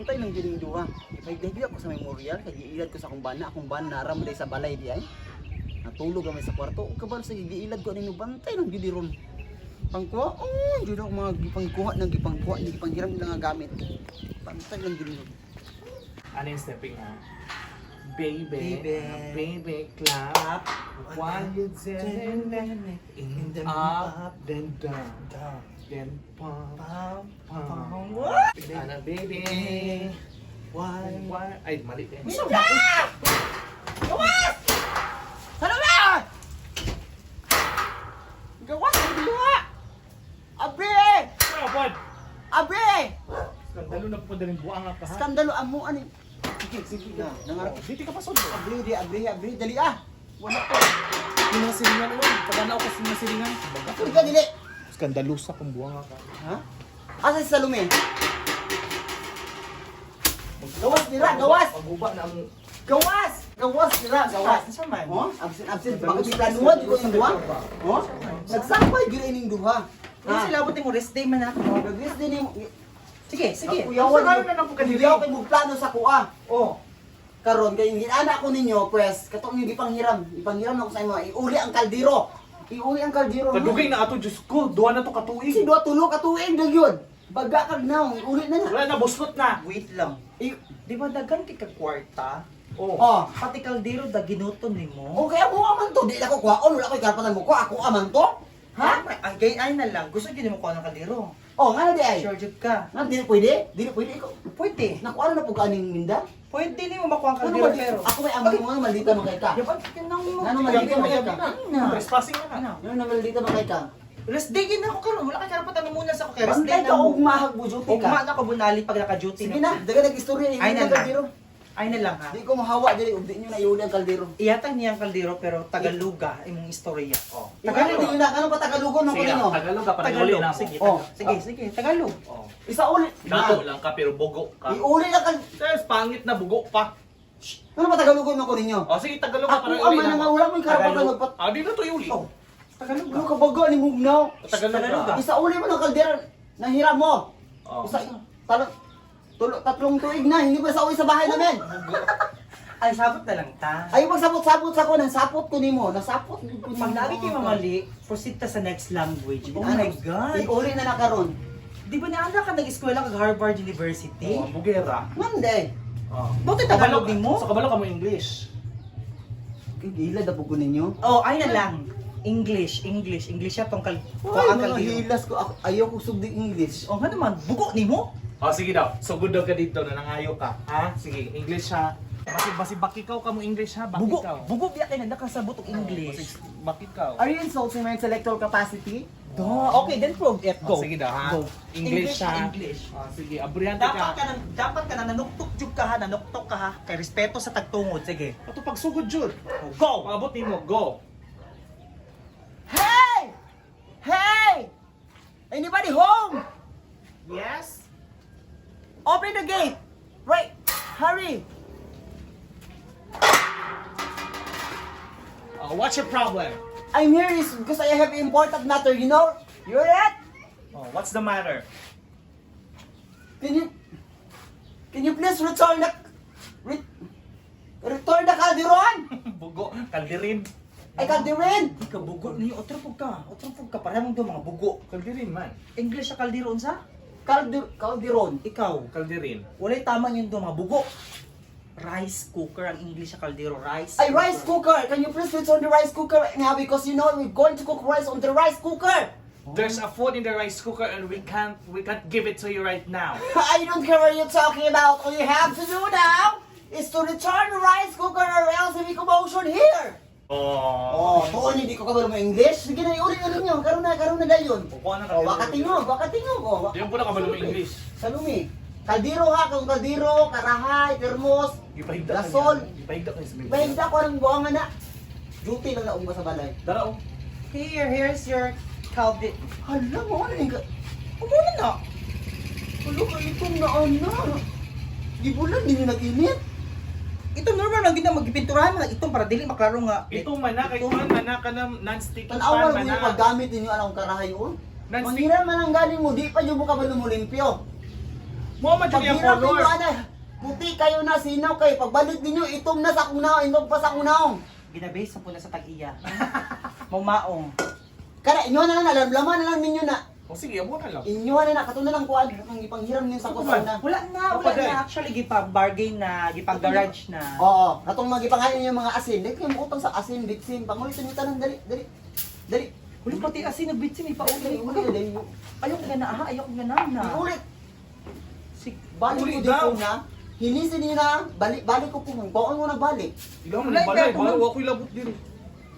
Antay ng gining duha. Ipay ako sa memorial kay giilad ko sa akong bana naram day sa balay di ay. Natulog kami sa kwarto. O kabal sa giilad ko ning bantay ng gidi ron. Pangkuha, di na ako mga gipangkuha hindi gipanghiram nila nga gamit. Bantay lang gidi ron. Ano yung stepping ha? Baby, Baby. baby, clap. While you in the up, then down, then pump, pump. Ano, baby? Why? Ay, mali din. Gawas! Sana ba? Gawas ang duha! Abe! Ano, Bod? Abe! Skandalo na po din buang ka ha? Skandalo amo ani. Sige na. Nangarap. Dito ka pa sod. Abri, dali ah. Wala ko. Sinasilingan naman. Pagkanaw ka sinasilingan. Ako ka dili. Skandalusa kung buang ka. Ha? Asa si Salome? Gawas dira, gawas. Paguba na ang... Gawas. Gawas dira, gawas. Sa man. Oh, absent. Baka planuhan ko yung duha. Oh, nagsampay gyud ining duha. Ano sila abot mo rest day man ako. Nagis din yung Sige. Ako yawan na lang po kanila. Hindi ako kay plano sa kuha. Oh. Karon kay ginana ko ninyo, pues katong yung ipanghiram na ko sa imo. Iuli ang kaldero. No? Kadugay na ato, Diyos ko. Duwa na to katuig. Si do tulo ka tuig na gyud. Baga kag naong iuli na na. Wala na, buslot na. Wait lang. Di ba dagan ka kwarta? Oh. Oh. Pati kaldero da ginuton nimo. Okay, ako aman to. Di na ko kuhaon. Wala ko karapatan mo ko. Ako aman to. Ha? Ay, gay na lang. Gusto gyud mo kuha ng kaldero. Oh, nga na di ay. Sure jud ka. Nga, di na pwede? Di na pwede ko. Pwede. Nakuha na po ka aning minda? Pwede nimo makuha ang Ano kaldero ba pero. Ako may amay mo nga, maldita mo kay ka. Di ba kinang mo? Ano maldita mo kay ka? Trespassing na na. Ano na maldita mo kay ka? Rest day gid na ako karon. Wala ka karapatan mo muna sa ako kay rest day Bantay ka na. og mahag mo duty Ugma ka. na ko bunali pag naka-duty. Sige na, daga nag-istorya yung Ay na lang. kaldero. Ay na lang ha. Di ko mahawa dili ug di nyo na iuli ang kaldero. Iyatang niya ang kaldero pero Tagaluga imong istorya. Oh. Tagalog di na ano pa Tagalogon mo ko Sige ninyo. na, Tagalog ka, pananguli na mo. Sige, Oh. sige, Tagalog. Oh. Isa ulit. Dato lang ka, pero bugo ka. Iuli na kal. Yes, pangit na bugo pa. Ano pa Tagalogon mo ko ninyo? Oh, sige, Tagalog ka, Ako pananguli ama na nga wala mo karapatan magpat. Ah, di na to yuli. Oh. Tagalog. Ano ka baga ni mugnaw? Tagalog ka. Isa uli mo ng kaldero. Nahiram mo. Oh. Isa tatlong tuig na, hindi ba sa uwi sa bahay namin? Ay, sabot na lang ta. Ay, magsapot-sapot sa ko, nasapot ko nimo, nasapot ko nimo. Pag lagi kayo mamali, proceed ta sa next language. Oh my God! Iuli na nakaroon. Di ba naala ka nag-eskwela kag Harvard University? Oh, bugera. Mande. Oh. Bakit Tagalog din mo? Sa kabalo ka mo English. Gila na po ko ninyo. Oh, ay na lang. English siya tong Ay, ang mga kaldero. hilas ko. Ayaw ko sugdi English. Oh, nga naman, bugo nimo? Oh, sige daw. So good daw ka dito na nangayo ka. Ha? Sige, English ha. Basi bakikaw ka mo English ha. Bugo, Bakikaw. bugo biya kay nakasabot og English. Bakikaw. Are you insulting my intellectual capacity? Do. Okay, then prove it. Go. Oh, sige daw ha. Go. English ha. English. Oh, sige, abriyante Dapat ka na nanuktok jud ka ha, nanuktok ka ha. Kay respeto sa tagtungod, sige. Ato pagsugod jud. Oh, go. Paabot nimo, go. Hey! Hey! Anybody home? Yes. Open the gate! Right! Hurry! What's your problem? I'm here is because I have important matter, you know? You hear that? Oh, what's the matter? Can you please return the kalderon? Bugo, kaldirin. Ay, kalderin! Ikaw bugo niyo, otro pug ka. Parehong do mga bugo. Kaldirin man. English sa kaldero unsa? Kalderon. Ikaw, Kaldirin. walay tama yung do mga bugo. Rice cooker ang English sa kaldero, rice. Ay, rice cooker! Can you please return the rice cooker right now? Because you know we're going to cook rice on the rice cooker! There's a food in the rice cooker and we can't give it to you right now. I don't care what you're talking about. All you have to do now is to return the rice cooker or else we commotion here! Oh, tuon hindi ko kabalo mo English. Sige na, iuli na ninyo. Karoon na dayon. Kukuha na Oh, wakatingog. Oh, Di mo na kabalo mo English. Salumi. Kaldero ha, kung kaldero, karahay, termos, Ipahigda Lasol. Ipahigda ka niya. mahigda ko ang buwangan na. Duty lang na umba sa balay. Dara oh. Here's your caldero. Hala mo, ano yung Umuna na. Hala ka itong naana. Gibulan, hindi nyo nag-init. Ito normal lang gina magpinturahan mga itong para dili maklaro nga. Ito man na kay kuan man na ka na non-stick Tanawa pan mo man yung na. paggamit ninyo anong karahay yun. Non-stick. Mangiran man ang galing mo, di pa yung mukha ba lumolimpyo. Mo man dyan yung Paghirap ninyo, color. ana. Puti kayo na, sinaw kayo. Pagbalik ninyo, itom na sa akong naong, itom pa sa akong naong. Ginabase na po na sa tag-iya. Maumaong. Kaya inyo na lang, laman na lang ninyo na. O sige, amo na lang. Inyo na katong na lang kuan, ang ipanghiram ninyo sa kusana. Wala na. Actually, gipag-bargain na, gipag-garage na. Oo, katong magipangayon yung mga asin. Dahil kayo utang sa asin, bitsin. Pangulitin nyo tanan, dali, dali. Dali. Huli pati asin, nagbitsin, ipauli. Dali, dali. Ayoko nga na, ha? Ayoko nga na. Ulit. Sig Balik Ulit ko dito daw. na. Hinisin niyo na, balik ko po. Baon mo na balik. Ilaw Wala, na balay, ikaw, bago ako'y labot din.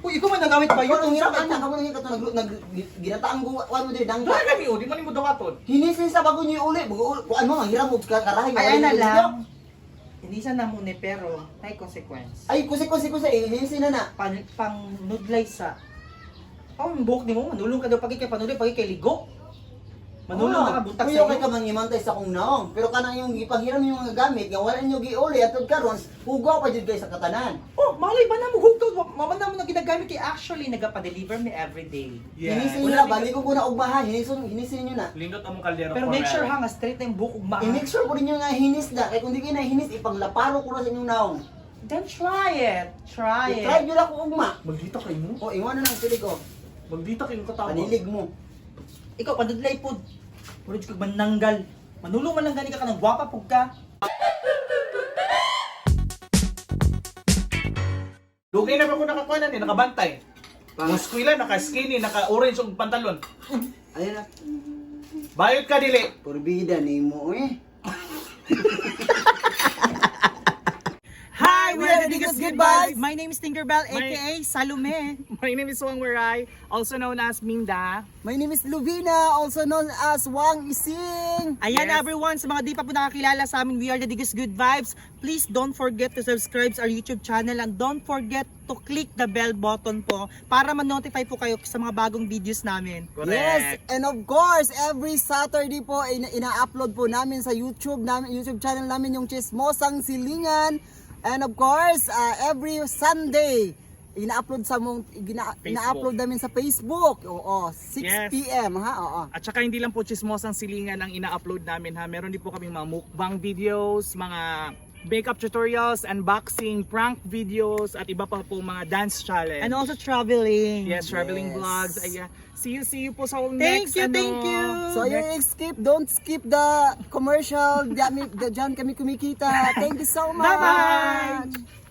Uy, ikaw man nagamit ba Ayun, yun? ang hirap na, kamo nang katong ginataang guwan mo din, dangga. Dahil kami o, di man mo dawaton. Hinisin sa bago niyo uli. Kuan mo, ang hirap mo karahay. Ay, na lang. Hindi sa namune, pero may consequence. Ay, kusi, hinisin na na. Pang nudlay sa... Oh, ang buhok ni mo, manulong ka daw pagi kay panulay, pagi kay ligo. Manulong ka buntag Kuya sa kay ka mangimantay sa kong naong. Pero kanang yung gipanghiram yung mga gamit, nga wala niyo giuli atod karon, hugaw pa jud kay sa katanan. Oh, malay ba na mo hugtod? Mamanda mo na ginagamit kay actually nagapa-deliver me everyday. Hinisin niyo na, balik ko na og bahay, hinisin niyo na. Lindot among kaldero. Pero make sure ha, nga straight na yung buhok ug maa. I-make sure po ninyo nga hinis na, kay kung di kayo na hinis, ipanglaparo ko na sa inyong naong. Then try it. Try it. I-try nyo na kung ugma. Magdita kayo mo. O, iwan na lang, pili ko. Magdita kayo katawag. Panilig mo. Ikaw, pandudlay po. Purod ka mananggal. Manulong man lang gani ka kanang gwapa pug ka. Lugay na ba ko nakakuha na nakabantay. Muskwila, naka-skinny, naka-orange og pantalon. Ayun na. Bayot ka dili. Porbida ni mo eh. Hi, we are the Digas Good Vibes. My name is Tinkerbell, aka Salome. My name is Wang Waray, also known as Minda. My name is Luvina, also known as Wang Ising. Ayan Yes. everyone, sa mga di pa po nakakilala sa amin, we are the Digas Good Vibes. Please don't forget to subscribe sa our YouTube channel and don't forget to click the bell button po para ma-notify po kayo sa mga bagong videos namin. Yes, and of course, every Saturday po ina-upload po namin sa YouTube channel namin yung Chismosang Silingan. And of course, every Sunday ina-upload ina-upload namin sa Facebook. Oo, 6 Yes. PM ha. Oo. At saka hindi lang po chismosang silingan ang ina-upload namin ha. Meron din po kaming mga mukbang videos, mga makeup tutorials, unboxing, prank videos, at iba pa po mga dance challenge. And also traveling. Yes, traveling Yes. vlogs. Ayan. See you po sa Thank next. you, thank you. So don't skip the commercial. Diyan kami kumikita. Thank you so much. Bye-bye.